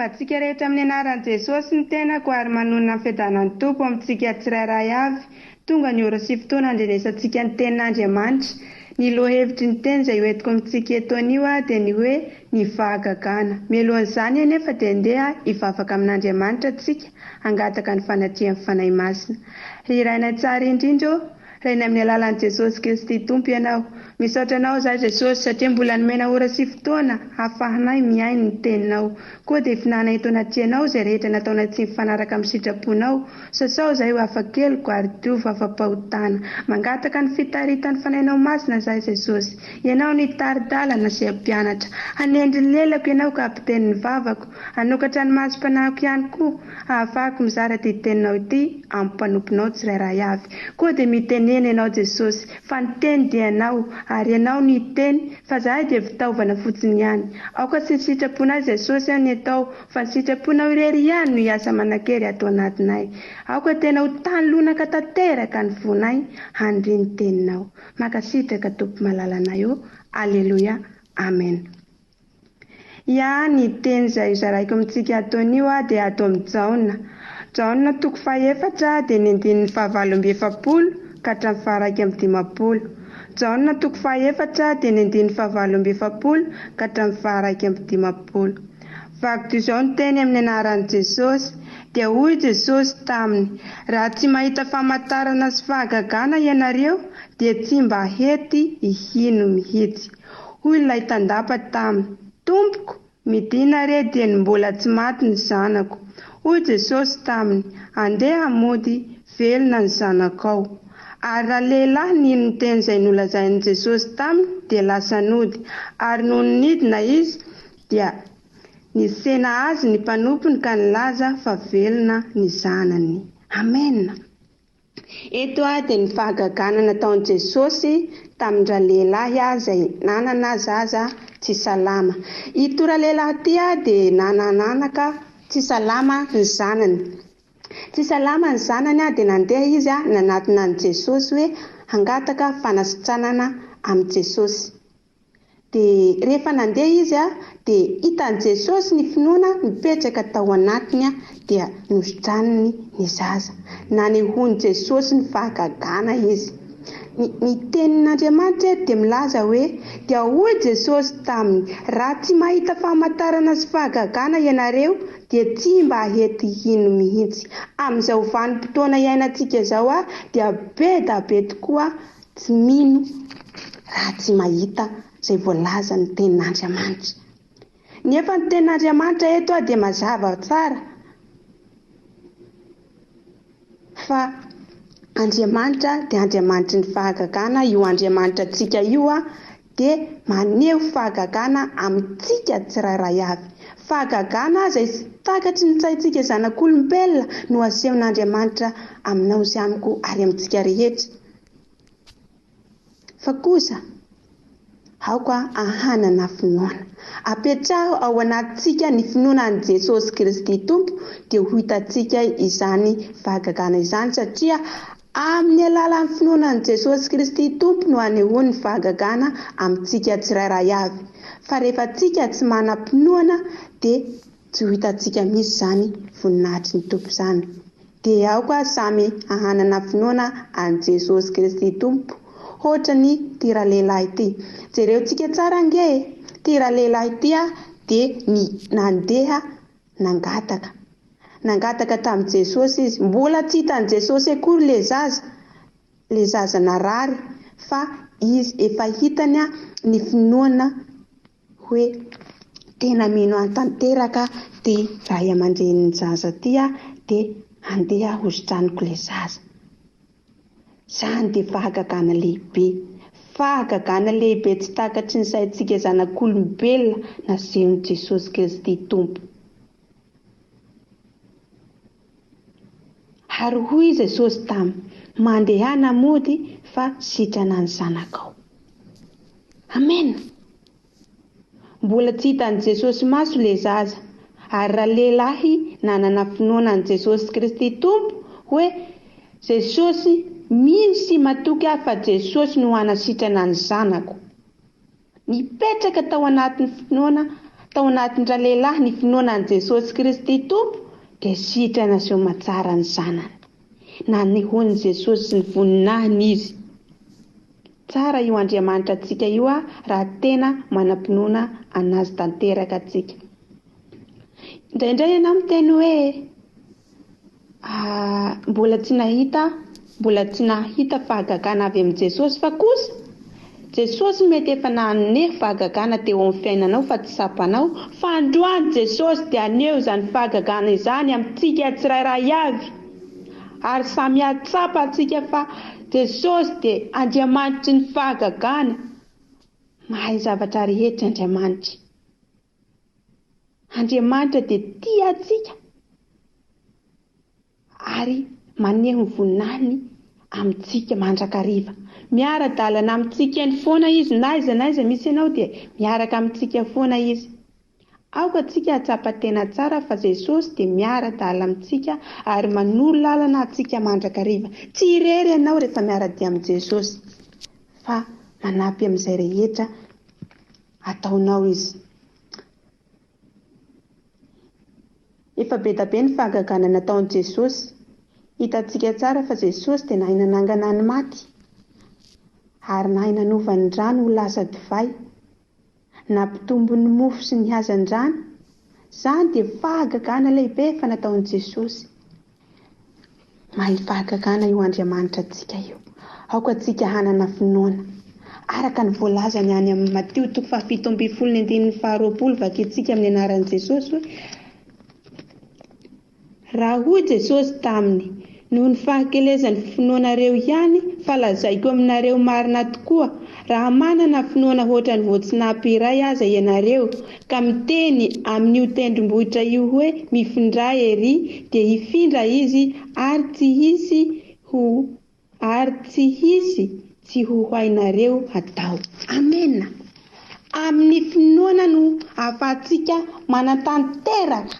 Antsika rehetra amin'ny anaran'i Jesosy ny tenako ary manonona ny fiadanan'ny Tompo amintsika tsirairay avy. Tonga ny ora sy fotoana andrenesantsika ny tenin'Andriamanitra. Ny lohahevitry ny teny izay hoentiko amintsika eto anio dia ny hoe ny fahagagana. Mialohan'izany anefa dia andeha hivavaka amin'Andriamanitra antsika, hangataka ny fanatrihan'ny fanahy masina. Iraina tsara indrindra raina amin'ny alalan'i Jesosy Kristy Tompo ianao. Misaotra anao izaho Jesosy satria mbola nomena ora sy fotoana hahafahanay miaino ny teninao. Koa dia finanana eto anatrianao izay rehetra nataona tsy mifanaraka amin'ny sitraponao. Sasao izay ho afakeloko ary diovy afa-pahotana. Mangataka ny fitaritan'ny fanahinao masina izaho Jesosy. Ianao ny tari-dalana sy mpianatra. Hanendry ny lelako ianao kapiten'ny vavako. Hanokatra ny masom-panahiko ihany koa. Ahafahako mizara ity teninao ity amin'ny mpanomponao tsirairay avy. Koa dia mitenena ianao Jesosy fa ny teny dia ianao ary ianao ny teny fa izahay dia fitaovana fotsiny ihany. Aoka sy sitraponay Jesosy any atao fa ny sitraponao irery ihany no hiasa manan-kery atao anatinay. Aoka tena ho tany lonaka tanteraka ny vonay handry ny teninao. Makasitraka Tompo malalana eo. Aleluia. Amen. Ny teny izay zaraiko amintsika ataon'io dia atao amin'ny Jaona. Jaona toko 4 dia ny 7:70 ka hatramin'ny 1:50. Jaona toko 4 dia ny 7:70 ka hatramin'ny 1:50. Vaky izao ny teny amin'ny anaran'i Jesosy. Dia hoy Jesosy taminy, raha tsy mahita famantarana sy fahagagana ianareo dia tsy mba hety hihino mihitsy. Hoy ilay tandapa taminy, Tompoko, midina re dia ny mbola tsy maty ny zanako. Hoy Jesosy taminy, andeha mody, velona ny zanakao. Ary raha lehilahy nino ny teny izay nolazain'i Jesosy taminy dia lasa nody. Ary noho ny nidina izy dia nisena azy ny mpanompony ka nilaza fa velona ny zanany. Amen. Eto dia ny fahagagana nataon'i Jesosy tamin'ny ralehilahy izay nanana zaza tsy salama. Ito ralehilahy ity dia nananaka tsy salama ny zanany. Tsy salama ny zanany dia nandeha izy nanatina an'i Jesosy hoe hangataka fanasitranana amin'i Jesosy. Dia rehefa nandeha izy dia hitan'i Jesosy ny finoana mipetraka tao anatiny dia nositraniny ny zaza. Nanehony Jesosy ny fahagagana izy. Ny tenin'Andriamanitra dia milaza hoe dia hoy Jesosy taminy, raha tsy mahita famantarana sy fahagagana ianareo dia tsy mba hety hino mihitsy. Amin'izao vanim-potoana iainantsika izao dia be tokoa tsy mino raha tsy mahita izay voalaza ny tenin'Andriamanitra. Nefa ny tenin'Andriamanitra eto dia mazava tsara fa Andriamanitra dia Andriamanitra ny fahagagana. Io Andriamanitra antsika io dia maneho fahagagana amintsika tsirairay avy. Fahagagana izay takatry ny saintsika zanak'olombelona no asehon'Andriamanitra aminao sy amiko ary amintsika rehetra. Fa kosa aoka ahanana finoana. Apetraho ao anatintsika ny finoana an'i Jesosy Kristy Tompo dia ho hitantsika izany fahagagana izany satria amin'ny alalan'ny finoana an'i Jesosy Kristy Tompo no anehoany ny fahagagana amintsika tsirairay avy. Fa rehefa tsika tsy manam-pinoana dia tsy ho hitantsika mihitsy izany voninahitry ny Tompo izany. Dia aoka samy ahanana finoana an'i Jesosy Kristy Tompo. Ohatra ny tira lehilahy ity. Jerentsika tsara ange. Tira lehilahy ity dia ny nandeha nangataka tamin'i Jesosy izy. Mbola tsy hitan'i Jesosy akory le zaza narary fa izy efa hitany ny finoana hoe tena mino antanteraka ty ray aman-drenin'ny zaza ty dia andeha hositraniko le zaza. Izany dia fahagagana lehibe. Fahagagana lehibe tsy takatry ny saintsika zanak'olombelona nasehon'i Jesosy Kristy Tompo. Ary hoy Jesosy taminy, mandehana mody fa sitrana ny zanakao. Amen. Mbola tsy hitan'i Jesosy maso le zaza. Ary raha lehilahy nanana finoana an'i Jesosy Kristy Tompo hoe Jesosy misy matoky aho fa Jesosy no hanasitrana ny zanako. Nipetraka tao anatin'ny finoana, tao anatin-dra lehilahy ny finoanan'i Jesosy Kristy Tompo, dia sitrana sy matsara ny zanany. Na nihoan'i Jesosy sy ny voninahiny izy. Tsara io Andriamanitra antsika io raha tena manam-pinoana anazy tanteraka antsika. Indraindray ianao miteny hoe mbola tsy nahita fahagagana avy amin'i Jesosy, fa kosa Jesosy mety efa nanome fahagagana teo amin'ny fiainanao fa tsy sapanao, fa androany Jesosy dia aneho izany fahagagana izany amintsika tsirairay avy. Ary samy hatsapa antsika fa Jesosy dia Andriamanitra ny fahagagana. Mahay zavatra rehetra Andriamanitra. Andriamanitra dia tia antsika. Ary maneho ny voninahiny amintsika mandrakariva. Miara-dalana amintsika ny foana izy, naiza misy ianao dia miaraka amintsika foana izy. Aoka antsika hatsapa tena tsara fa Jesosy dia miara-dalana amintsika ary manoro lalana antsika mandrakariva. Tsy irery ianao rehefa miara-dia amin'ny Jesosy, fa manampy amin'izay rehetra ataonao izy. Efa be da be ny fahagagana nataon'i Jesosy. Hitantsika tsara fa Jesosy dia nahay nanangana ny maty, ary nahay nanova ny rano ho lasa divay, nampitombo ny mofo sy ny hazan-drano. Izany dia fahagagana lehibe efa nataon'i Jesosy. Mahay fahagagana io Andriamanitra antsika io. Aoka antsika hanana finoana araka ny voalazany any amin'ny Mateo 7:20 vakintsika amin'ny anaran'i Jesosy hoe: raha hoy Jesosy taminy, noho ny fahakelezan'ny finoanareo ihany, fa lazaiko aminareo marina tokoa, raha manana finoana ohatra ny voatsinampy iray aza ianareo, ka miteny amin'io tendrombohitra io hoe mifindray ery, dia hifindra izy ary tsy hisy tsy ho hainareo atao. Amena. Amin'ny finoana no ahafahantsika manatanteraka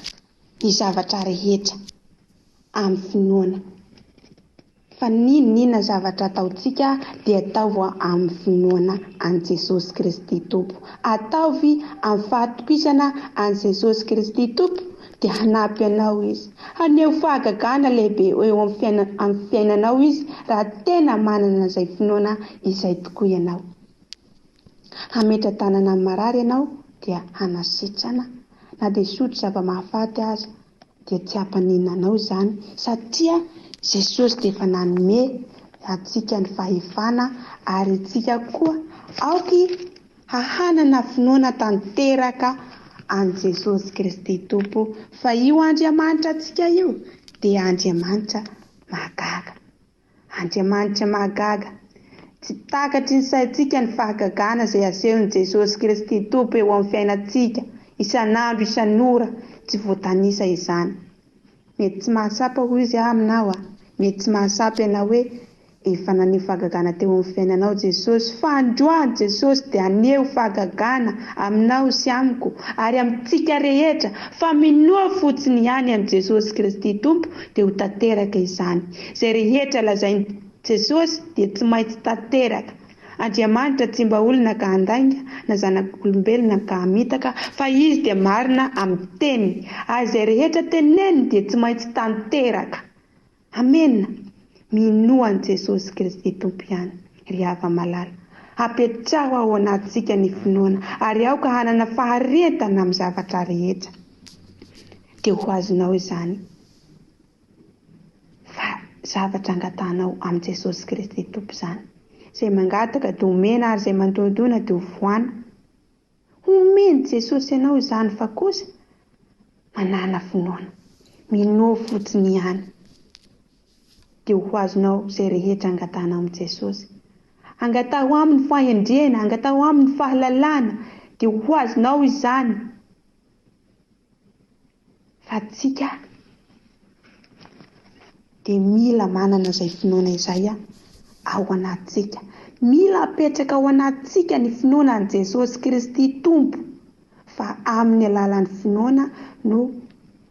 ny zavatra rehetra amin'ny finoana. Fa ninona zavatra ataontsika dia atao amin'ny finoana an' Jesosy Kristy Tompo. Ataovy amin'ny fahatokisana an' Jesosy Kristy Tompo dia hanampy anao izy. Haneho fahagagana lehibe eo amin'ny fiainanao izy raha tena manana izay finoana izay tokoa ianao. Hametra-tanana amin'ny marary ianao dia hanasitrana, na dia sotro zava-mahafaty aza dia tsy hampaninanao izany, satria Jesosy dia efa nanome antsika ny fahefana, ary antsika koa aoky hahanana finoana tanteraka an' Jesosy Kristy Tompo. Fa io Andriamanitra antsika io dia Andriamanitra mahagaga. Andriamanitra mahagaga. Tsy takatry ny saintsika ny fahagagana izay asehon'i Jesosy Kristy Tompo eo amin'ny fiainantsika isan'andro isan'ora, tsy voatanisa izany. Mety tsy mahasapa hoy izy aminao, mety tsy mahasapa ianao hoe efa naneho fahagagana teo amin'ny fiainanao Jesosy, fa androany Jesosy dia aneho fahagagana aminao sy amiko ary amintsika rehetra, fa minoa fotsiny ihany amin'i Jesosy Kristy Tompo dia ho tanteraka izany. Izay rehetra lazain'i Jesosy dia tsy maintsy tanteraka. Andriamanitra tsy mba olona ka handainga, na zanak'olombelona ka hamitaka, fa izy dia marina amin'ny teniny. Izay rehetra teneny dia tsy maintsy tanteraka. Amena. Minoa an' Jesosy Kristy Tompo ihany. Ry hava malala, apetraho ao anatintsika ny finoana, ary aoka hanana faharetana amin'ny zavatra rehetra. Dia ho azonao izany. Fa zavatra angatanao amin'i Jesosy Kristy Tompo izany. Izay mangataka dia omena, ary izay mandondona dia hovoana. Omeny Jesosy ianao izany, fa kosa manana finoana. Minoa fotsiny ihany. Dia ho azonao izay rehetra angatanao amin'i Jesosy. Angatao aminy fahendrena, angatao aminy fahalalana, dia ho azonao izany. Fa tsika dia mila manana izay finoana izay ao anatintsika. Mila apetraka ao anatintsika ny finoana an' Jesosy Kristy Tompo, fa amin'ny alalan'ny finoana no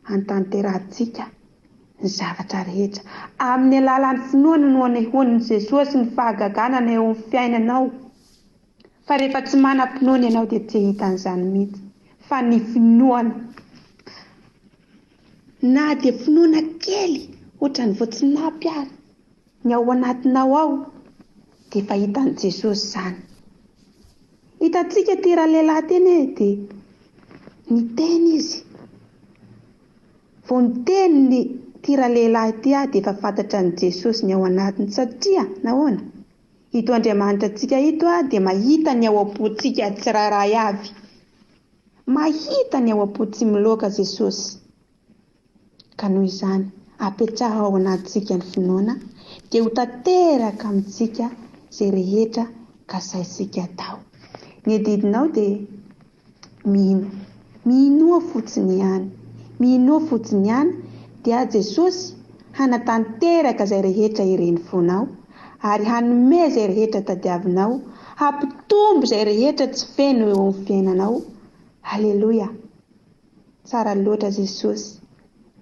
hantanterahantsika ny zavatra rehetra. Amin'ny alalan'ny finoana no anehoan'i Jesosy ny fahagaganana eo amin'ny fiainanao. Fa rehefa tsy manam-pinoana ianao dia tsy hitan'izany mihitsy. Fa ny finoana, na dia finoana kely ohatra ny voatsinapy ary ny ao anatinao ao, dia efa hitan'i Jesosy izany. Hitantsika ty lehilahy teny dia niteny izy. Vao niteny ny ty lehilahy ty dia efa fantatra ny Jesosy ny ao anatiny, satria nahoana? Ito Andriamanitra antsika ito dia mahita ny ao am-pontsika tsirairay avy. Mahita ny ao am-pontsika miloaka Jesosy. Ka noho izany, apetraha ao anatintsika ny finoana, dia ho tanteraka amintsika izay rehetra kasaintsika atao. Ny edidinao dia mihinoa fotsiny ihany. Mihinoa fotsiny ihany dia Jesosy hanatanteraka izay rehetra ireny fonao, ary hanome izay rehetra tadiavinao, hampitombo izay rehetra tsy feno eo amin'ny fiainanao. Halleluja! Tsara loatra Jesosy.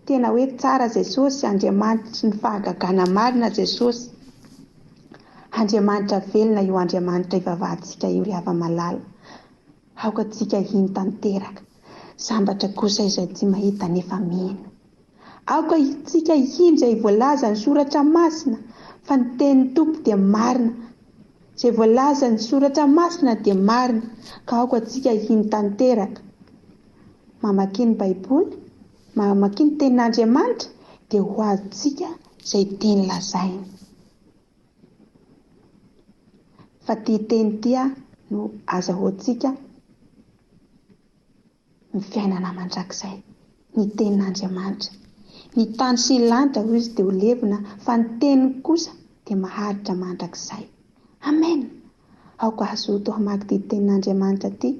Tena hoe tsara Jesosy, Andriamanitra ny fahagagana marina Jesosy. Andriamanitra velona io Andriamanitra ivavahantsika io ry hava-malala. Aoka tsika hino tanteraka. Sambatra kosa izay tsy mahita nefa mihino. Aoka tsika hino izay voalaza ny soratra masina, fa ny tenin'ny Tompo dia marina. Izay voalaza ny soratra masina dia marina, ka aoka tsika hino tanteraka. Mamaky ny Baiboly, mamaky ny tenin'Andriamanitra, dia ho azontsika izay teny lazainy. Fa ty teny tia no azahoantsika ny fiainana mandrakizay, ny tenin'Andriamanitra. Ny tany sy ny lanitra hoy izy dia ho levona, fa ny teniny kosa dia maharitra mandrakizay. Amen. Aoka azoto hamaky ty tenin'Andriamanitra ty,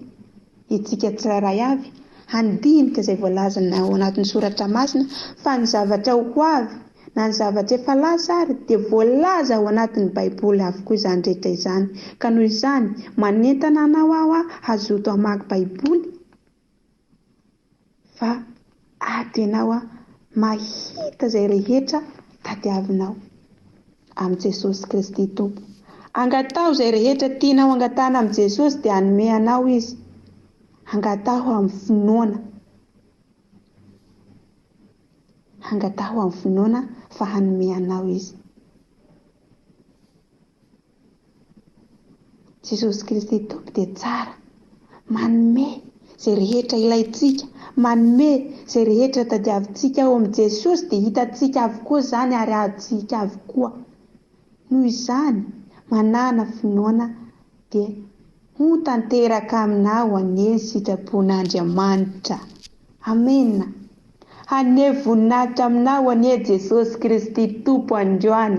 itsika tsirairay avy, handinika izay voalazana ao anatin'ny soratra masina, fa ny zavatra ho avy na ny zavatra efa laza ary dia voalaza ao anatin'ny Baiboly avokoa izany rehetra izany. Ka noho izany, manentana anao aho azoto hamaky Baiboly, fa ato ianao mahita izay rehetra tadiavinao amin'i Jesosy Kristy Tompo. Angatao izay rehetra tianao angatana amin'i Jesosy dia hanome anao izy. Angatao amin'ny finoana. Angatao amin'ny finoana fa hanome anao izy. Jesosy Kristy Tompo dia tsara. Manome izay rehetra ilaitsika. Manome izay rehetra tadiavintsika ao amin'i Jesosy dia hitantsika avokoa izany ary ahatsika avokoa. Noho izany, manana finoana dia ho tanteraka aminao anie sitrapon'Andriamanitra. Amen. Anie voninahitra aminao anie Jesosy Kristy Tompo androany.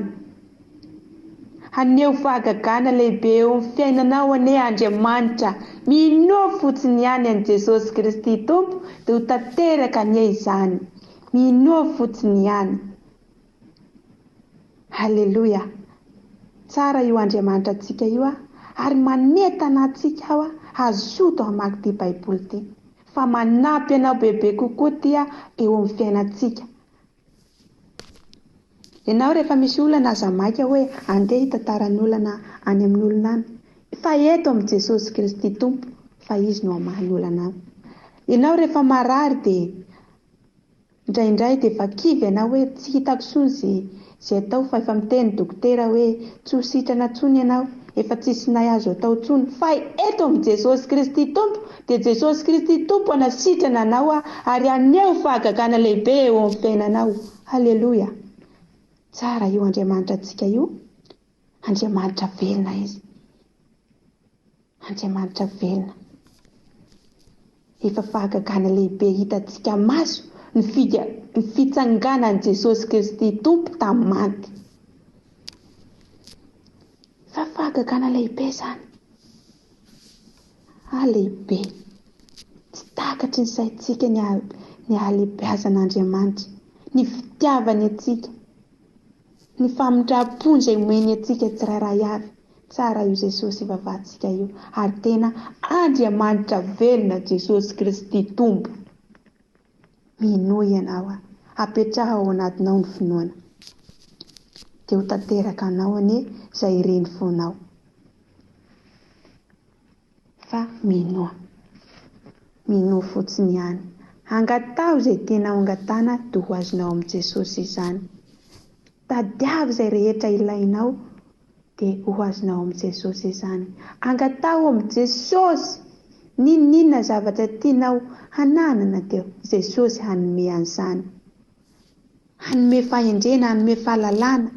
Anie fahagagana lehibe eo amin'ny fiainanao anie Andriamanitra. Mihinoa fotsiny ihany an Jesosy Kristy Tompo dia ho tanteraka anie izany. Mihinoa fotsiny ihany. Halleluja. Tsara io Andriamanitra antsika io ary manentana antsika ao azoto hamaky ty Baiboly ty. Fa manampy anao bebe kokoa ty eo amin'ny fiainantsika. Ianao rehefa misy olana aza maika hoe andeha hitantaran'olana any amin'ny olana any. Fa eto amin'ny Jesosy Kristy Tompo, fa izy no hamaly olana any. Ianao rehefa marary dia indraindray dia vakivy ianao hoe tsy hitako intsony izay atao, fa efa miteny dokotera hoe tsy ho sitrana intsony ianao, efa tsisy nay azo atao intsony. Fa eto amin'ny Jesosy Kristy Tompo dia Jesosy Kristy Tompo hanasitrana anao ary aneo fahagagana lehibe eo amin'ny fiainanao. Halleluja. Tsara io Andriamanitra antsika io. Andriamanitra velona izy. Andriamanitra velona. Efa fahagagana lehibe hitantsika maso ny fitsanganan'i Jesosy Kristy Tompo tamin'ny maty. Fa fahagagana lehibe izany. Lehibe. Tsy takatry ny saintsika ny halehibeazan'Andriamanitra, ny fitiavany atsika, ny famindrampony izay omeny atsika tsirairay avy. Tsara io Jesosy ivavahantsika io, ary tena Andriamanitra velona Jesosy Kristy Tompo. Mihinoa ianao apetraha ao anatinao ny finoana, dia ho tanteraka anao anie izay ireny fonao. Fa minoa fotsiny ihany. Angatao izay tianao angatana dia ho azonao amin'i Jesosy izany. Tadiavo izay rehetra ilainao dia ho azonao amin'i Jesosy izany. Angatao amin'i Jesosy ninona zavatra tianao hananana dia Jesosy hanome an'izany. Hanome fahendrena, hanome fahalalana,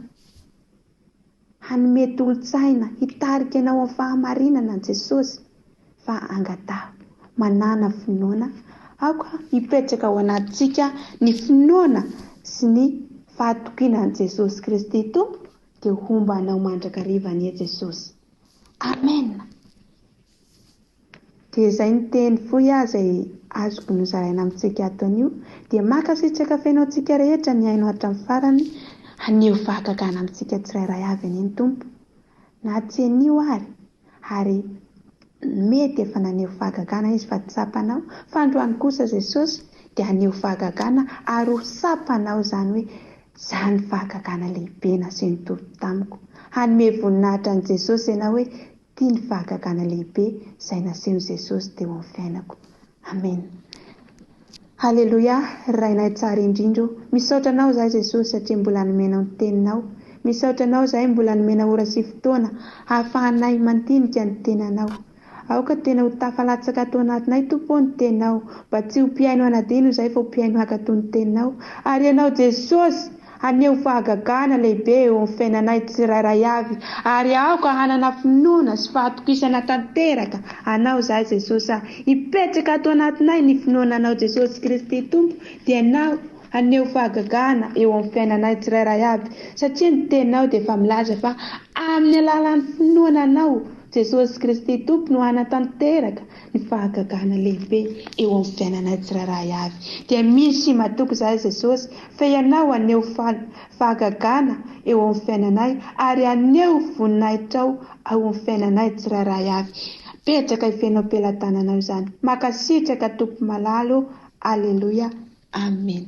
hanome tolotsaina, hitarika anao amin'ny fahamarinana Jesosy. Fa angatao, manana finoana, aoka hipetraka ao anatintsika ny finoana sy ny fahatokinan Jesosy Kristy Tompo, dia homba anao mandrakariva anie Jesosy. Amen. Dia izay ny teny fohy izay azoko nozaraina amintsika aton'io, dia makasitraka fenao tsika rehetra ny aino hatramin'ny farany, haneo fahagagana amintsika tsirairay avy any ny Tompo. Na tsy anio ary mety efa naneo fahagagana izy fa tsapanao, fa androany kosa Jesosy dia haneo fahagagana ary ho sapanao izany hoe izany fahagagana lehibe nasiny Tompo tamiko. Hanome voninahitra an'i Jesosy ianao hoe tia ny fahagagana lehibe izay nasiny Jesosy teo amin'ny fiainako. Amen. Halleluia. Rainay tsara indrindro. Misaotra anao izahay Jesosy satria mbola nomenao ny teninao. Misaotra anao izahay mbola nomena ora sy fotoana ahafahanay mandinika ny tenanao. Aoka tena ho tafalatsaka ato anatinay Tompo ny teninao, mba tsy ho mpiaino anadino izahay fa ho mpiaino hakatoy ny teninao. Ary ianao Jesosy haneo fahagagana lehibe eo amin'ny fiainanay tsirairay avy, ary aoka hanana finoana sy fahatokisana tanteraka anao izahay Jesosy. Hipetraka ato anatinay ny finoananao Jesosy Kristy Tompo, dia anao haneo fahagagana eo amin'ny fiainanay tsirairay avy, satria ny teninao dia efa milaza fa amin'ny alalan'ny finoananao Jesosy Kristy Tompo no hanatanteraka ny fahagagana lehibe eo amin'ny fiainanay tsirairay avy. Dia misy matoko izahay Jesosy fa ianao haneo fahagagana eo amin'ny fiainanay, ary haneo voninahitrao ao amin'ny fiainanay tsirairay avy. Petraka ifenao pelatananao izany. Makasitraka Tompo malalo. Alleluia. Amen.